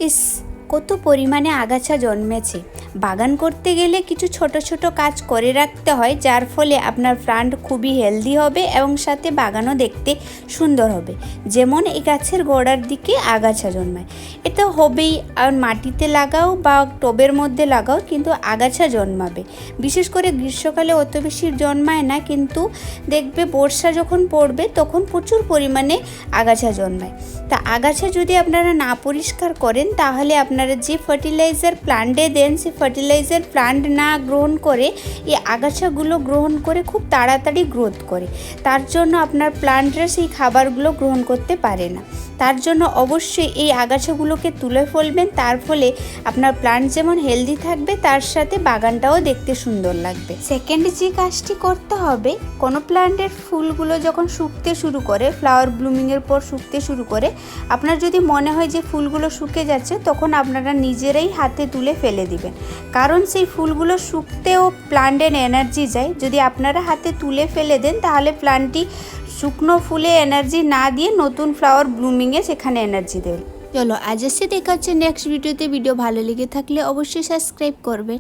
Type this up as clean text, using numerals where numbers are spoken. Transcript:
ইস, কত পরিমাণে আগাছা জন্মেছে। বাগান করতে গেলে কিছু ছোট ছোট কাজ করে রাখতে হয়, যার ফলে আপনার প্লান্ট খুবই হেলদি হবে এবং সাথে বাগানও দেখতে সুন্দর হবে। যেমন এই গাছের গোড়ার দিকে আগাছা জন্মায়, এটা হবেই। আর মাটিতে লাগাও বা টবের মধ্যে লাগাও, কিন্তু আগাছা জন্মাবে। বিশেষ করে গ্রীষ্মকালে অত বেশি জন্মায় না, কিন্তু দেখবে বর্ষা যখন পড়বে তখন প্রচুর পরিমাণে আগাছা জন্মায়। তা আগাছা যদি আপনারা না পরিষ্কার করেন, তাহলে আপনারা যে ফার্টিলাইজার প্লান্টে দেন, সে ফার্টিলাইজার প্লান্ট না গ্রহণ করে এই আগাছাগুলো গ্রহণ করে খুব তাড়াতাড়ি গ্রোথ করে। তার জন্য আপনার প্লান্টরা সেই খাবারগুলো গ্রহণ করতে পারে না। তার জন্য অবশ্যই এই আগাছাগুলোকে তুলে ফেলবেন। তার ফলে আপনার প্লান্ট যেমন হেলদি থাকবে, তার সাথে বাগানটাও দেখতে সুন্দর লাগবে। সেকেন্ড যে কাজটি করতে হবে, কোনো প্লান্টের ফুলগুলো যখন শুকতে শুরু করে, ফ্লাওয়ার ব্লুমিংয়ের পর শুকতে শুরু করে, আপনার যদি মনে হয় যে ফুলগুলো শুকে যাচ্ছে, তখন আপনারা নিজেরাই হাতে তুলে ফেলে দিবেন। কারণ সেই ফুলগুলো শুকতেও প্লান্টের এনার্জি যায়। যদি আপনারা হাতে তুলে ফেলে দেন, তাহলে প্লান্টটি শুকনো ফুলে এনার্জি না দিয়ে নতুন ফ্লাওয়ার ব্লুমিংয়ে সেখানে এনার্জি দেবে। চলো আজ এসে দেখা হচ্ছে নেক্সট ভিডিওতে। ভিডিও ভালো লেগে থাকলে অবশ্যই সাবস্ক্রাইব করবে।